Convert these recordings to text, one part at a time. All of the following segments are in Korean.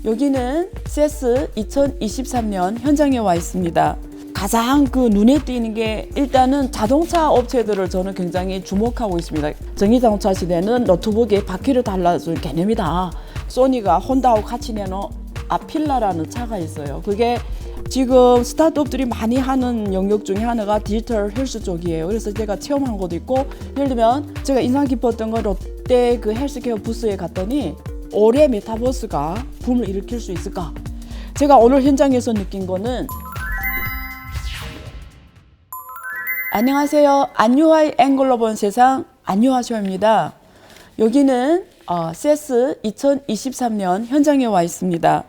여기는 CES 2023년 현장에 와 있습니다. 가장 눈에 띄는 게 일단은 자동차 업체들을 저는 굉장히 주목하고 있습니다. 전기자동차 시대는 노트북에 바퀴를 달라줄 개념이다. 소니가 혼다하고 같이 내놓은 아필라라는 차가 있어요. 그게 지금 스타트업들이 많이 하는 영역 중에 하나가 디지털 헬스 쪽이에요. 그래서 제가 체험한 것도 있고, 예를 들면 제가 인상 깊었던 건 롯데 그 헬스케어 부스에 갔더니 올해 메타버스가 붐을 일으킬 수 있을까? 제가 오늘 현장에서 느낀 거는 안녕하세요. 안유아의 앵글로 본 세상 안유아쇼입니다. 여기는 CES 2023년 현장에 와 있습니다.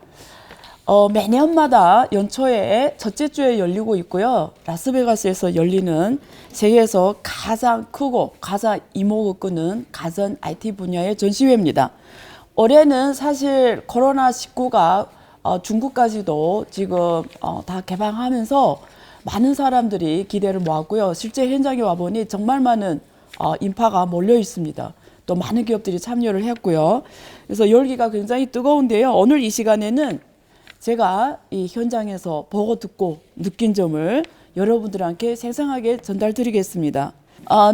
매년마다 연초에 첫째 주에 열리고 있고요. 라스베가스에서 열리는 세계에서 가장 크고 가장 이목을 끄는 가전 IT 분야의 전시회입니다. 올해는 사실 코로나19가 중국까지도 지금 다 개방하면서 많은 사람들이 기대를 모았고요. 실제 현장에 와보니 정말 많은 인파가 몰려 있습니다. 또 많은 기업들이 참여를 했고요. 그래서 열기가 굉장히 뜨거운데요. 오늘 이 시간에는 제가 이 현장에서 보고 듣고 느낀 점을 여러분들한테 생생하게 전달드리겠습니다.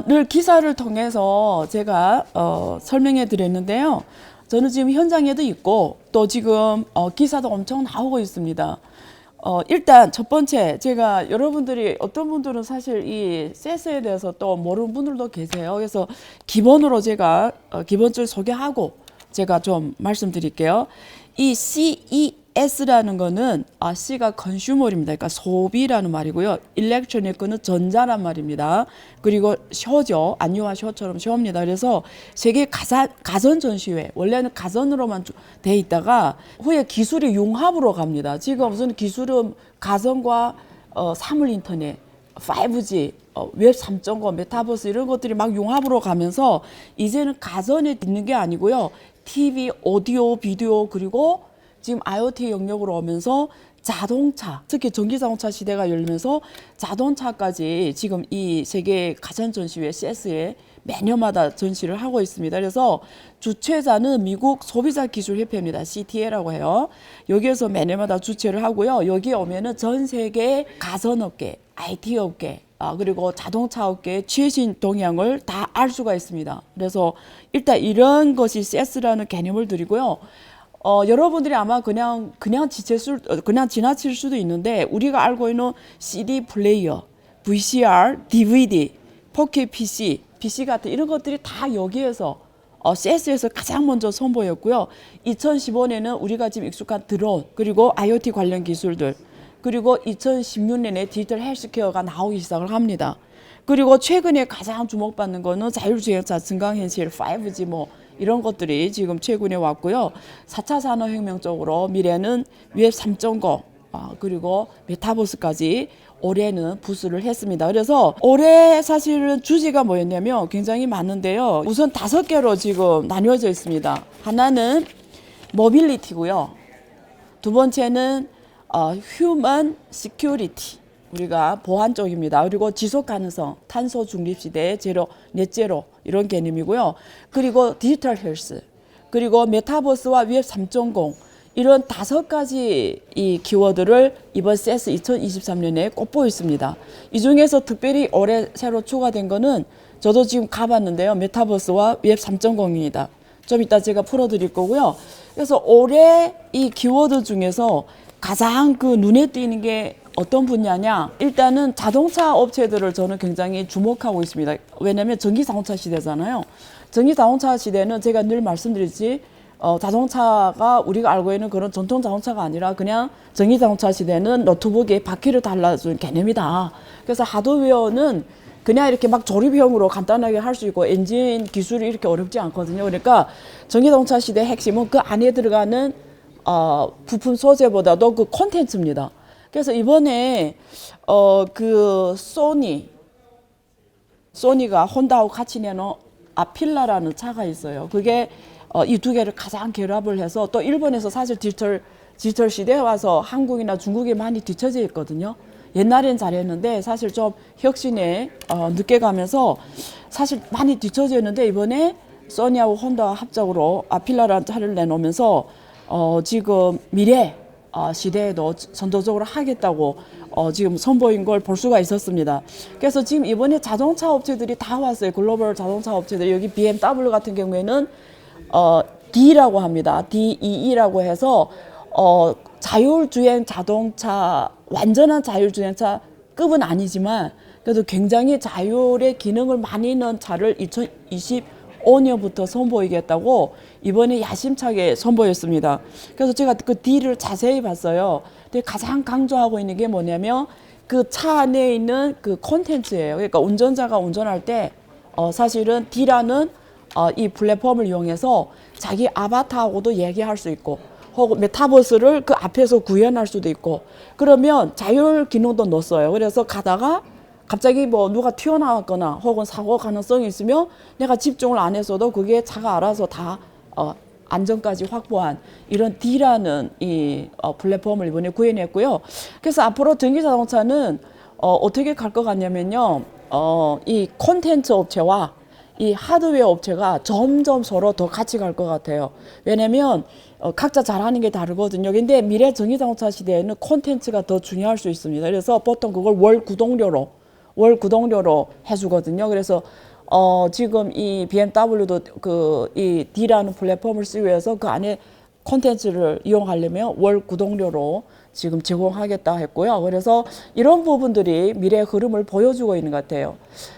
늘 기사를 통해서 제가 설명해 드렸는데요. 저는 지금 현장에도 있고 또 지금 기사도 엄청 나오고 있습니다. 일단 첫 번째, 제가 여러분들이 어떤 분들은 사실 이 CES에 대해서 또 모르는 분들도 계세요. 그래서 기본으로 제가 기본적으로 소개하고 제가 좀 말씀드릴게요. 이 CES라는 거는 C가 컨슈머입니다. 그러니까 소비라는 말이고요. 일렉트로닉은 전자란 말입니다. 그리고 쇼죠. 안유아 쇼처럼 쇼입니다. 그래서 세계 가전 전시회, 원래는 가전으로만 돼 있다가 후에 기술이 융합으로 갑니다. 지금 무슨 기술은 가전과 사물 인터넷, 5G, 웹 3.0, 메타버스 이런 것들이 막 융합으로 가면서 이제는 가전에 있는 게 아니고요. TV, 오디오, 비디오 그리고 지금 IoT 영역으로 오면서 자동차, 특히 전기자동차 시대가 열리면서 자동차까지 지금 이 세계 가전 전시회 CES에 매년마다 전시를 하고 있습니다. 그래서 주최자는 미국 소비자기술협회입니다. CTA라고 해요. 여기에서 매년마다 주최를 하고요. 여기 오면은 전 세계 가전업계, IT 업계, 그리고 자동차 업계의 최신 동향을 다 알 수가 있습니다. 그래서 일단 이런 것이 CES라는 개념을 드리고요. 여러분들이 아마 그냥 지나칠 수도 있는데 우리가 알고 있는 CD 플레이어, VCR, DVD, 포켓 PC, PC 같은 이런 것들이 다 여기에서 CES에서 가장 먼저 선보였고요. 2015년에는 우리가 지금 익숙한 드론 그리고 IoT 관련 기술들 그리고 2016년에 디지털 헬스케어가 나오기 시작을 합니다. 그리고 최근에 가장 주목받는 거는 자율주행차, 증강현실, 5G 뭐 이런 것들이 지금 최근에 왔고요. 4차 산업혁명 쪽으로 미래는 웹 3.0 그리고 메타버스까지 올해는 부스를 했습니다. 그래서 올해 사실은 주제가 뭐였냐면 굉장히 많은데요. 우선 5개로 지금 나뉘어져 있습니다. 하나는 모빌리티고요. 두 번째는 휴먼 시큐리티. 우리가 보안 쪽입니다. 그리고 지속 가능성, 탄소 중립 시대의 제로, 넷제로 이런 개념이고요. 그리고 디지털 헬스, 그리고 메타버스와 웹 3.0 이런 5가지 이 키워드를 이번 CES 2023년에 꼽고 있습니다. 이 중에서 특별히 올해 새로 추가된 거는 저도 지금 가봤는데요. 메타버스와 웹 3.0입니다. 좀 이따 제가 풀어드릴 거고요. 그래서 올해 이 키워드 중에서 가장 눈에 띄는 게 어떤 분야냐? 일단은 자동차 업체들을 저는 굉장히 주목하고 있습니다. 왜냐하면 전기자동차 시대잖아요. 전기자동차 시대는 제가 늘 말씀드렸지 자동차가 우리가 알고 있는 그런 전통 자동차가 아니라 그냥 전기자동차 시대는 노트북에 바퀴를 달라준 개념이다. 그래서 하드웨어는 그냥 이렇게 막 조립형으로 간단하게 할 수 있고 엔진 기술이 이렇게 어렵지 않거든요. 그러니까 전기자동차 시대의 핵심은 그 안에 들어가는 부품 소재보다도 그 콘텐츠입니다. 그래서 이번에 그 소니가 혼다하고 같이 내놓은 아필라라는 차가 있어요. 그게 이 두 개를 가장 결합을 해서 또 일본에서 사실 디지털 시대에 와서 한국이나 중국이 많이 뒤처져 있거든요. 옛날엔 잘했는데 사실 좀 혁신에 늦게 가면서 사실 많이 뒤처져 있는데 이번에 소니하고 혼다 합작으로 아필라라는 차를 내놓으면서 지금 미래 시대에도 선도적으로 하겠다고 지금 선보인 걸 볼 수가 있었습니다. 그래서 지금 이번에 자동차 업체들이 다 왔어요. 글로벌 자동차 업체들. 여기 BMW 같은 경우에는 D라고 합니다. DEE라고 해서 자율주행 자동차, 완전한 자율주행차 급은 아니지만 그래도 굉장히 자율의 기능을 많이 넣은 차를 2025년부터 선보이겠다고 이번에 야심차게 선보였습니다. 그래서 제가 그 D를 자세히 봤어요. 근데 가장 강조하고 있는 게 뭐냐면 그 차 안에 있는 그 콘텐츠예요. 그러니까 운전자가 운전할 때 사실은 D라는 이 플랫폼을 이용해서 자기 아바타하고도 얘기할 수 있고 혹은 메타버스를 그 앞에서 구현할 수도 있고 그러면 자율 기능도 넣었어요. 그래서 가다가 갑자기 뭐 누가 튀어나왔거나 혹은 사고 가능성이 있으면 내가 집중을 안 했어도 그게 차가 알아서 다 안전까지 확보한 이런 D라는 이 플랫폼을 이번에 구현했고요. 그래서 앞으로 전기자동차는 어떻게 갈 것 같냐면요. 이 콘텐츠 업체와 이 하드웨어 업체가 점점 서로 더 같이 갈 것 같아요. 왜냐면 각자 잘하는 게 다르거든요. 근데 미래 전기자동차 시대에는 콘텐츠가 더 중요할 수 있습니다. 그래서 보통 그걸 월 구독료로 해주거든요. 그래서 지금 이 BMW도 이 D라는 플랫폼을 쓰기 위해서 그 안에 콘텐츠를 이용하려면 월 구독료로 지금 제공하겠다 했고요. 그래서 이런 부분들이 미래의 흐름을 보여주고 있는 것 같아요.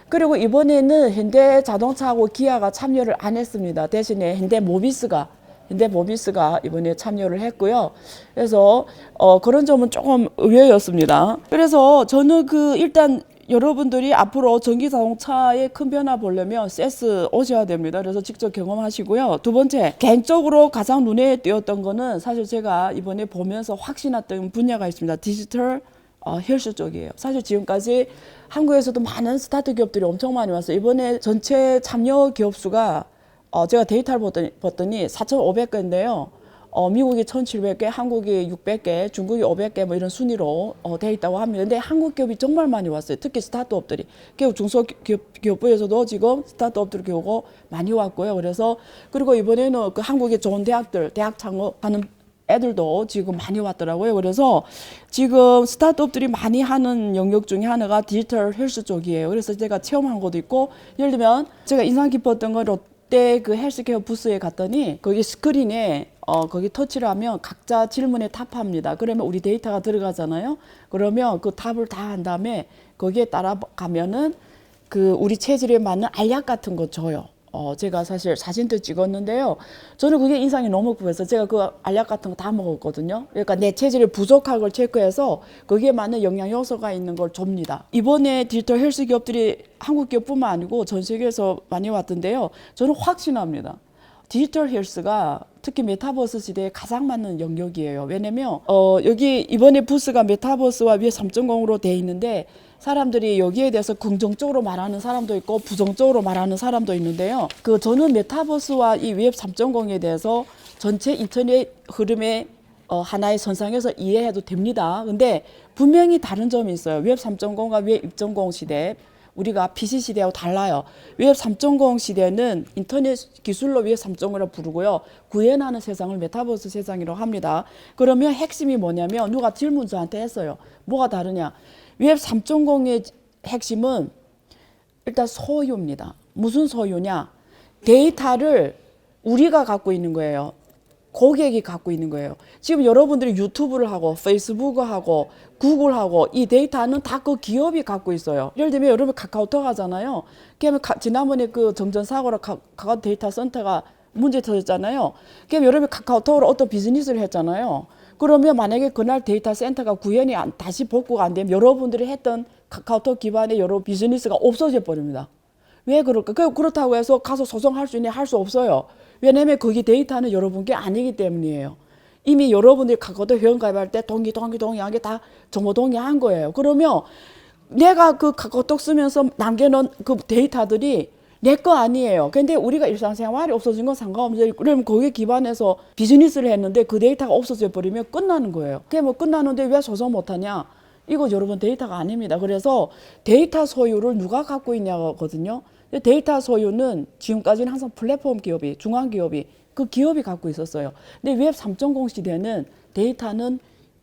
그리고 이번에는 현대자동차하고 기아가 참여를 안 했습니다. 대신에 현대모비스가 이번에 참여를 했고요. 그래서 그런 점은 조금 의외였습니다. 그래서 저는 일단 여러분들이 앞으로 전기자동차의 큰 변화 보려면 CES 오셔야 됩니다. 그래서 직접 경험하시고요. 두 번째, 개인적으로 가장 눈에 띄었던 거는 사실 제가 이번에 보면서 확신했던 분야가 있습니다. 디지털 헬스 쪽이에요. 사실 지금까지 한국에서도 많은 스타트 기업들이 엄청 많이 왔어요. 이번에 전체 참여 기업 수가 제가 데이터를 봤더니 4,500개인데요. 미국이 1,700개, 한국이 600개, 중국이 500개 뭐 이런 순위로 돼 있다고 합니다. 근데 한국 기업이 정말 많이 왔어요. 특히 스타트업들이. 기업 중소기업부에서도 지금 스타트업들 교육고 많이 왔고요. 그래서 그리고 이번에는 그 한국의 좋은 대학들, 대학 창업하는 애들도 지금 많이 왔더라고요. 그래서 지금 스타트업들이 많이 하는 영역 중에 하나가 디지털 헬스 쪽이에요. 그래서 제가 체험한 것도 있고, 예를 들면 제가 인상 깊었던 건 롯데 그 헬스케어 부스에 갔더니 거기 스크린에 거기 터치를 하면 각자 질문에 답합니다. 그러면 우리 데이터가 들어가잖아요. 그러면 그 답을 다 한 다음에 거기에 따라가면은 그 우리 체질에 맞는 알약 같은 거 줘요. 제가 사실 사진도 찍었는데요. 저는 그게 인상이 너무 깊어서 제가 그 알약 같은 거 다 먹었거든요. 그러니까 내 체질이 부족한 걸 체크해서 거기에 맞는 영양 요소가 있는 걸 줍니다. 이번에 디지털 헬스 기업들이 한국 기업뿐만 아니고 전 세계에서 많이 왔던데요. 저는 확신합니다. 디지털 헬스가 특히 메타버스 시대에 가장 맞는 영역이에요. 왜냐면 여기 이번에 부스가 메타버스와 웹 3.0으로 돼 있는데 사람들이 여기에 대해서 긍정적으로 말하는 사람도 있고 부정적으로 말하는 사람도 있는데요. 저는 메타버스와 이 웹 3.0에 대해서 전체 인터넷 흐름의 하나의 선상에서 이해해도 됩니다. 근데 분명히 다른 점이 있어요. 웹 3.0과 웹 2.0 시대. 우리가 PC 시대하고 달라요. 웹 3.0 시대는 인터넷 기술로 웹 3.0이라고 부르고요. 구현하는 세상을 메타버스 세상이라고 합니다. 그러면 핵심이 뭐냐면 누가 질문 저한테 했어요. 뭐가 다르냐? 웹 3.0의 핵심은 일단 소유입니다. 무슨 소유냐? 데이터를 우리가 갖고 있는 거예요. 고객이 갖고 있는 거예요. 지금 여러분들이 유튜브를 하고 페이스북을 하고 구글 하고 이 데이터는 다 그 기업이 갖고 있어요. 예를 들면 여러분 카카오톡 하잖아요. 그러면 지난번에 그 정전사고로 카카오 데이터 센터가 문제 터졌잖아요. 그럼 여러분 카카오톡으로 어떤 비즈니스를 했잖아요. 그러면 만약에 그날 데이터 센터가 구현이 다시 복구가 안 되면 여러분들이 했던 카카오톡 기반의 여러 비즈니스가 없어져 버립니다. 왜 그럴까? 그렇다고 해서 가서 소송할 수 있냐? 할 수 없어요. 왜냐면 거기 데이터는 여러분께 아니기 때문이에요. 이미 여러분들이 카카오톡 회원 가입할 때 동의한 게 다 정보 동의한 거예요. 그러면 내가 그 카카오톡 쓰면서 남겨놓은 그 데이터들이 내 거 아니에요. 근데 우리가 일상생활이 없어진 건 상관없어요. 그러면 거기에 기반해서 비즈니스를 했는데 그 데이터가 없어져 버리면 끝나는 거예요. 그게 뭐 끝나는데 왜 소송 못하냐? 이거 여러분 데이터가 아닙니다. 그래서 데이터 소유를 누가 갖고 있냐거든요. 데이터 소유는 지금까지는 항상 플랫폼 기업이, 중앙 기업이, 그 기업이 갖고 있었어요. 근데 웹 3.0 시대는 데이터는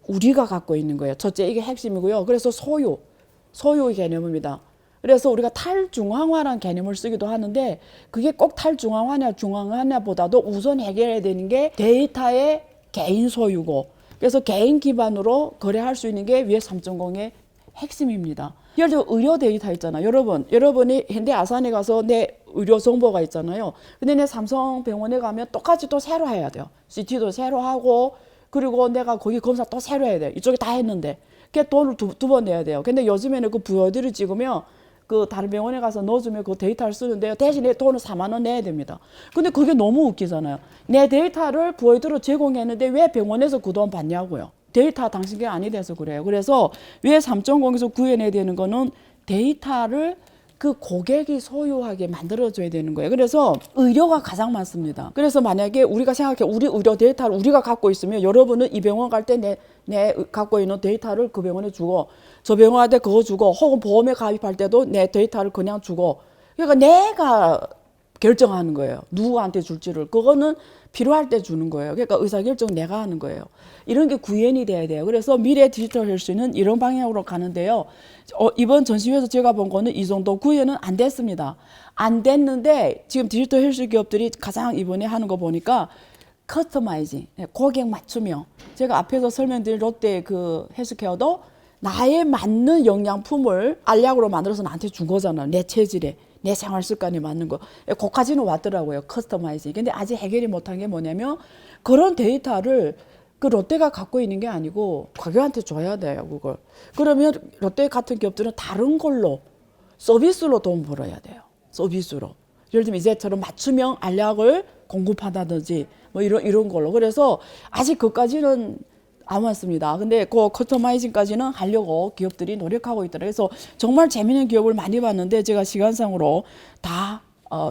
우리가 갖고 있는 거예요. 첫째, 이게 핵심이고요. 그래서 소유의 개념입니다. 그래서 우리가 탈중앙화라는 개념을 쓰기도 하는데, 그게 꼭 탈중앙화냐 중앙화냐보다도 우선 해결해야 되는 게 데이터의 개인 소유고, 그래서 개인 기반으로 거래할 수 있는 게 웹 3.0의 핵심입니다. 예를 들어 의료 데이터 있잖아요. 여러분이 현대 아산에 가서 내 의료 정보가 있잖아요. 근데 내 삼성병원에 가면 똑같이 또 새로 해야 돼요. CT도 새로 하고, 그리고 내가 거기 검사 또 새로 해야 돼요. 이쪽에 다 했는데. 그게 돈을 두 번 내야 돼요. 근데 요즘에는 그 VOD를 찍으면 그 다른 병원에 가서 넣어주면 그 데이터를 쓰는데요. 대신에 돈을 4만 원 내야 됩니다. 근데 그게 너무 웃기잖아요. 내 데이터를 VOD로 제공했는데 왜 병원에서 그 돈 받냐고요. 데이터 당신게 아니 돼서 그래요. 그래서 왜 3.0에서 구현해야 되는 거는 데이터를 그 고객이 소유하게 만들어줘야 되는 거예요. 그래서 의료가 가장 많습니다. 그래서 만약에 우리가 생각해, 우리 의료 데이터를 우리가 갖고 있으면 여러분은 이 병원 갈 때 내 갖고 있는 데이터를 그 병원에 주고, 저 병원한테 그거 주고, 혹은 보험에 가입할 때도 내 데이터를 그냥 주고, 그러니까 내가 결정하는 거예요. 누구한테 줄지를. 그거는 필요할 때 주는 거예요. 그러니까 의사결정 내가 하는 거예요. 이런 게 구현이 돼야 돼요. 그래서 미래 디지털 헬스는 이런 방향으로 가는데요. 이번 전시회에서 제가 본 거는 이 정도 구현은 안 됐습니다. 안 됐는데 지금 디지털 헬스 기업들이 가장 이번에 하는 거 보니까 커스터마이징, 고객 맞춤형. 제가 앞에서 설명드린 롯데 그 헬스케어도 나에 맞는 영양품을 알약으로 만들어서 나한테 준 거잖아요. 내 체질에. 내 생활 습관에 맞는 거. 거기까지는 왔더라고요. 커스터마이징. 근데 아직 해결이 못한 게 뭐냐면 그런 데이터를 그 롯데가 갖고 있는 게 아니고 고객한테 줘야 돼요. 그걸. 그러면 롯데 같은 기업들은 다른 걸로 서비스로 돈 벌어야 돼요. 서비스로. 예를 들면 이제처럼 맞춤형 알약을 공급한다든지 뭐 이런 걸로. 그래서 아직 그까지는 안 왔습니다. 근데 그 커스터마이징까지는 하려고 기업들이 노력하고 있더라고요. 그래서 정말 재미있는 기업을 많이 봤는데 제가 시간상으로 다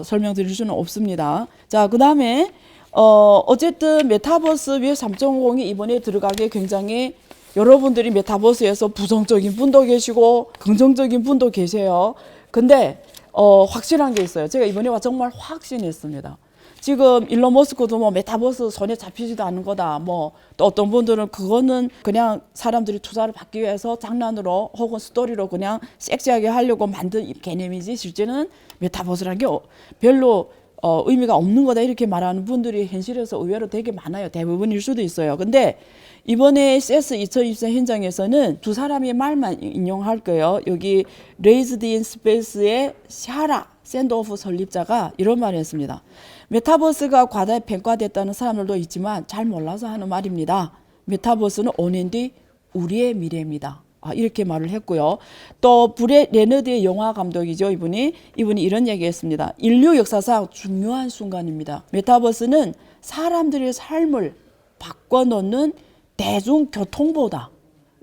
설명드릴 수는 없습니다. 자, 그 다음에 어쨌든 메타버스 웹 3.0이 이번에 들어가게 굉장히 여러분들이 메타버스에서 부정적인 분도 계시고 긍정적인 분도 계세요. 근데 확실한 게 있어요. 제가 이번에 와 정말 확신했습니다. 지금 일론 머스크도 뭐 메타버스 손에 잡히지도 않는 거다. 뭐 또 어떤 분들은 그거는 그냥 사람들이 투자를 받기 위해서 장난으로 혹은 스토리로 그냥 섹시하게 하려고 만든 개념이지 실제는 메타버스라는 게 별로 의미가 없는 거다 이렇게 말하는 분들이 현실에서 의외로 되게 많아요. 대부분일 수도 있어요. 근데 이번에 CES 2024 현장에서는 두 사람의 말만 인용할 거예요. 여기 Raised in Space의 샤라 샌드오프 설립자가 이런 말을 했습니다. 메타버스가 과다에 평가됐다는 사람들도 있지만 잘 몰라서 하는 말입니다. 메타버스는 5년 뒤 우리의 미래입니다. 이렇게 말을 했고요. 또 브렛 레너드의 영화 감독이죠. 이분이 이런 얘기했습니다. 인류 역사상 중요한 순간입니다. 메타버스는 사람들의 삶을 바꿔놓는 대중교통보다.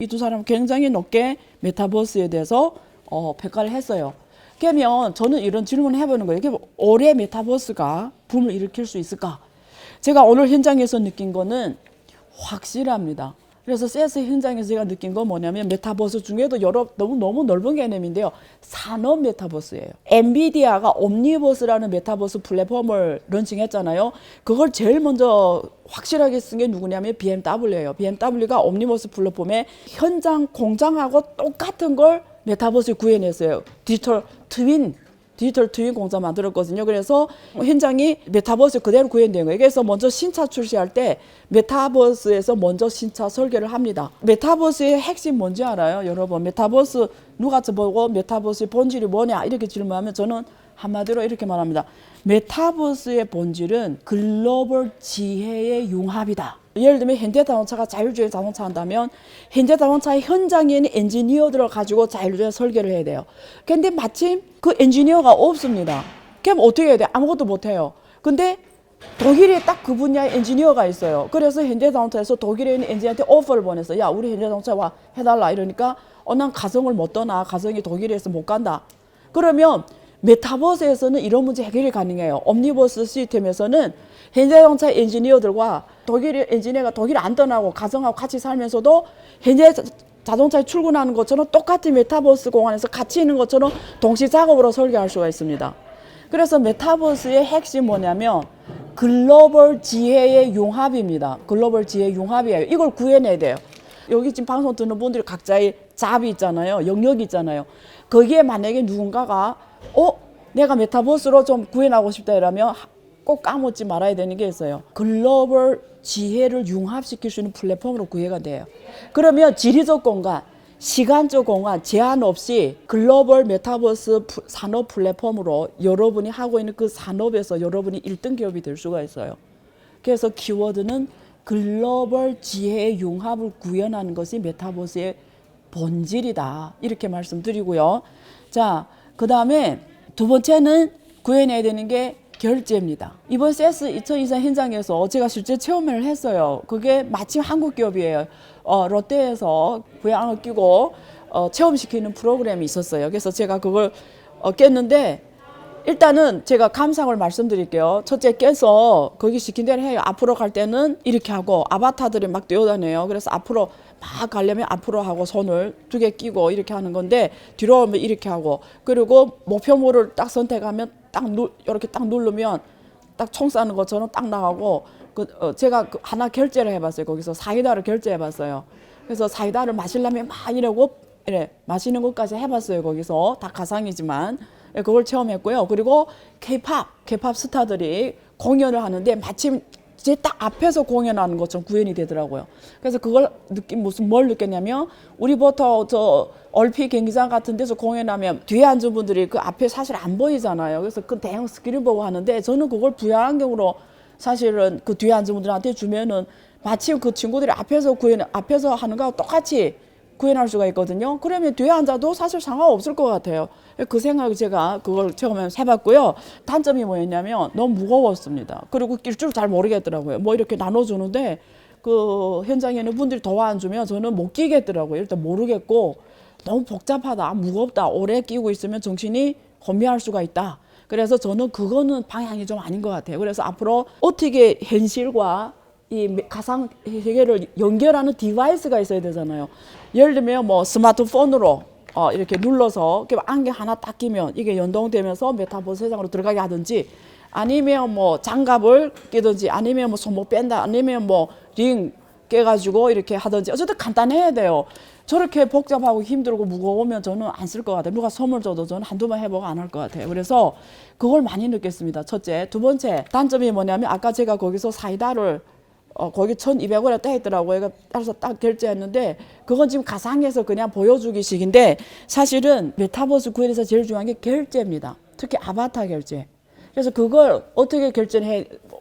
이 두 사람 굉장히 높게 메타버스에 대해서 평가를 했어요. 그러면 저는 이런 질문을 해보는 거예요. 올해 메타버스가 붐을 일으킬 수 있을까? 제가 오늘 현장에서 느낀 거는 확실합니다. 그래서 CES 현장에서 제가 느낀 건 뭐냐면 메타버스 중에도 너무 넓은 개념인데요. 산업 메타버스예요. 엔비디아가 옴니버스라는 메타버스 플랫폼을 런칭했잖아요. 그걸 제일 먼저 확실하게 쓴 게 누구냐면 BMW예요. BMW가 옴니버스 플랫폼에 현장 공장하고 똑같은 걸 메타버스에 구현했어요. 디지털 트윈 공장 만들었거든요. 그래서 현장이 메타버스 그대로 구현된 거예요. 그래서 먼저 신차 출시할 때 메타버스에서 먼저 신차 설계를 합니다. 메타버스의 핵심 뭔지 알아요? 여러분, 메타버스 누가 보고 메타버스의 본질이 뭐냐 이렇게 질문하면 저는 한마디로 이렇게 말합니다. 메타버스의 본질은 글로벌 지혜의 융합이다. 예를 들면 현대자동차가 자율주행 자동차 한다면 현대자동차의 현장에 있는 엔지니어들을 가지고 자율주행 설계를 해야 돼요. 근데 마침 그 엔지니어가 없습니다. 그럼 어떻게 해야 돼요? 아무것도 못해요. 근데 독일에 딱 그 분야의 엔지니어가 있어요. 그래서 현대자동차에서 독일에 있는 엔지니어한테 오퍼를 보냈어요. 야, 우리 현대자동차 와 해달라. 이러니까 난 가성을 못 떠나. 가성이 독일에서 못 간다. 그러면 메타버스에서는 이런 문제 해결이 가능해요. 옴니버스 시스템에서는 현대자동차 엔지니어들과 독일의 엔지니어가 독일 안 떠나고 가정하고 같이 살면서도 현대 자동차에 출근하는 것처럼 똑같이 메타버스 공간에서 같이 있는 것처럼 동시 작업으로 설계할 수가 있습니다. 그래서 메타버스의 핵심 뭐냐면 글로벌 지혜의 융합입니다. 글로벌 지혜 융합이에요. 이걸 구해내야 돼요. 여기 지금 방송 듣는 분들이 각자의 잡이 있잖아요. 영역이 있잖아요. 거기에 만약에 누군가가 내가 메타버스로 좀 구해나가고 싶다 이러면 꼭 까먹지 말아야 되는 게 있어요. 글로벌 지혜를 융합시킬 수 있는 플랫폼으로 구해가 돼요. 그러면 지리적 공간, 시간적 공간 제한 없이 글로벌 메타버스 산업 플랫폼으로 여러분이 하고 있는 그 산업에서 여러분이 1등 기업이 될 수가 있어요. 그래서 키워드는 글로벌 지혜의 융합을 구현하는 것이 메타버스의 본질이다. 이렇게 말씀드리고요. 자, 그 다음에 두 번째는 구현해야 되는 게 결제입니다. 이번 CES 2024 현장에서 제가 실제 체험을 했어요. 그게 마침 한국 기업이에요. 롯데에서 VR 끼고 체험시키는 프로그램이 있었어요. 그래서 제가 그걸 깼는데 일단은 제가 감상을 말씀드릴게요. 첫째 껴서 거기 시킨 대로 해요. 앞으로 갈 때는 이렇게 하고 아바타들이 막 뛰어다녀요. 그래서 앞으로 막 가려면 앞으로 하고 손을 2개 끼고 이렇게 하는 건데 뒤로 오면 이렇게 하고 그리고 목표물을 딱 선택하면 이렇게 딱 누르면 딱 총 쏴는 것처럼 딱 나가고 제가 하나 결제를 해봤어요. 거기서 사이다를 결제해봤어요. 그래서 사이다를 마시려면 막 이러고 마시는 것까지 해봤어요. 거기서 다 가상이지만 그걸 체험했고요. 그리고 K-팝 스타들이 공연을 하는데 마침 제 딱 앞에서 공연하는 것처럼 구현이 되더라고요. 그래서 그걸 뭘 느꼈냐면 우리 보통 얼핏 경기장 같은 데서 공연하면 뒤에 앉은 분들이 그 앞에 사실 안 보이잖아요. 그래서 그 대형 스크린 보고 하는데 저는 그걸 VR 안경으로 사실은 그 뒤에 앉은 분들한테 주면은 마침 그 친구들이 앞에서 하는 거하고 똑같이 구현할 수가 있거든요. 그러면 뒤에 앉아도 사실 상관없을 것 같아요. 그 생각을 제가 그걸 체험해서 해봤고요. 단점이 뭐였냐면 너무 무거웠습니다. 그리고 낄 줄 잘 모르겠더라고요. 뭐 이렇게 나눠주는데 그 현장에 있는 분들이 도와주면 저는 못 끼겠더라고요. 일단 모르겠고 너무 복잡하다, 무겁다, 오래 끼고 있으면 정신이 혼미할 수가 있다. 그래서 저는 그거는 방향이 좀 아닌 것 같아요. 그래서 앞으로 어떻게 현실과 이 가상 세계를 연결하는 디바이스가 있어야 되잖아요. 예를 들면 뭐 스마트폰으로 이렇게 눌러서 안경 하나 딱 끼면 이게 연동되면서 메타버스 세상으로 들어가게 하든지 아니면 뭐 장갑을 끼든지 아니면 뭐 손목 뺀다 아니면 뭐 링 깨가지고 이렇게 하든지 어쨌든 간단해야 돼요. 저렇게 복잡하고 힘들고 무거우면 저는 안 쓸 것 같아요. 누가 선물 줘도 저는 한두 번 해보고 안 할 것 같아요. 그래서 그걸 많이 느꼈습니다. 첫째. 두 번째 단점이 뭐냐면 아까 제가 거기서 사이다를 거기 1,200원에 떼 있더라고요. 따라서 딱 결제했는데 그건 지금 가상에서 그냥 보여주기식인데 사실은 메타버스 구현에서 제일 중요한 게 결제입니다. 특히 아바타 결제. 그래서 그걸 어떻게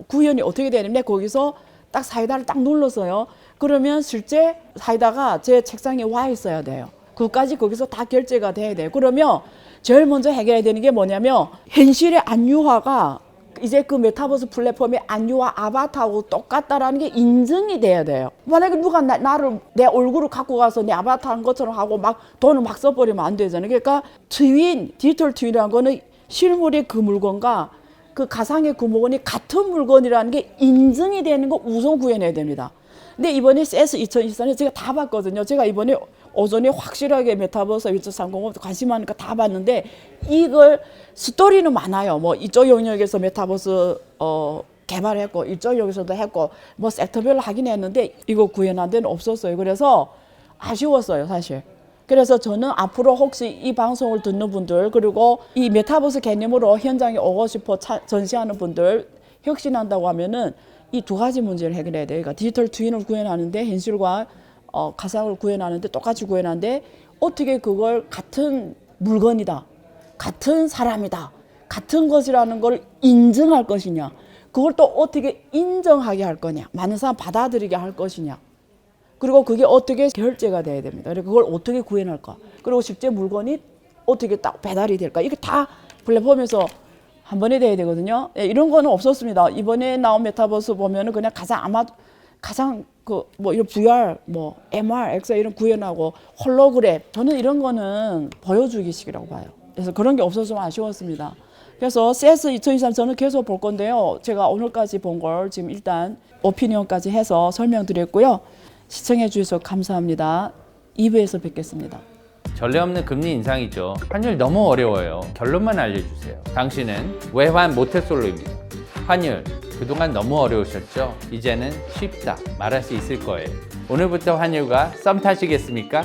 구현이 어떻게 되냐면 거기서 딱 사이다를 딱 눌렀어요. 그러면 실제 사이다가 제 책상에 와 있어야 돼요. 그것까지 거기서 다 결제가 돼야 돼요. 그러면 제일 먼저 해결해야 되는 게 뭐냐면 현실의 안유화가 이제 그 메타버스 플랫폼의 안유와 아바타하고 똑같다라는 게 인증이 돼야 돼요. 만약에 누가 나를 내 얼굴을 갖고 가서 내 아바타 한 것처럼 하고 막 돈을 막 써버리면 안 되잖아요. 그러니까 디지털 트윈이라는 거는 실물의 그 물건과 그 가상의 그 물건이 같은 물건이라는 게 인증이 되는 거 우선 구해내야 됩니다. 근데 이번에 CES 2024에 제가 다 봤거든요. 제가 이번에 오전에 확실하게 메타버스 1.30 관심 많으니까 다 봤는데 이걸 스토리는 많아요. 뭐 이쪽 영역에서 메타버스 개발했고 이쪽 영역에서도 했고 뭐 섹터별로 하긴 했는데 이거 구현한 데는 없었어요. 그래서 아쉬웠어요, 사실. 그래서 저는 앞으로 혹시 이 방송을 듣는 분들 그리고 이 메타버스 개념으로 현장에 오고 싶어 전시하는 분들 혁신한다고 하면은 이 두 가지 문제를 해결해야 돼요. 그러니까 디지털 트윈을 구현하는데 현실과 가상을 구현하는데 똑같이 구현하는데 어떻게 그걸 같은 물건이다, 같은 사람이다, 같은 것이라는 걸 인증할 것이냐, 그걸 또 어떻게 인정하게 할 거냐, 많은 사람 받아들이게 할 것이냐, 그리고 그게 어떻게 결제가 돼야 됩니다. 그리고 그걸 어떻게 구현할까, 그리고 실제 물건이 어떻게 딱 배달이 될까, 이게 다 플랫폼에서 한 번에 돼야 되거든요. 네, 이런 거는 없었습니다. 이번에 나온 메타버스 보면은 그냥 가장 뭐 이런 VR, 뭐 MR, XR 이런 구현하고 홀로그램, 저는 이런 거는 보여주기식이라고 봐요. 그래서 그런 게 없어서 아쉬웠습니다. 그래서 CES 2023 저는 계속 볼 건데요. 제가 오늘까지 본 걸 지금 일단 오피니언까지 해서 설명드렸고요. 시청해 주셔서 감사합니다. 2부에서 뵙겠습니다. 전례 없는 금리 인상이죠. 환율 너무 어려워요. 결론만 알려주세요. 당신은 외환 모태솔로입니다. 환율 그동안 너무 어려우셨죠? 이제는 쉽다 말할 수 있을 거예요. 오늘부터 환율과 썸 타시겠습니까?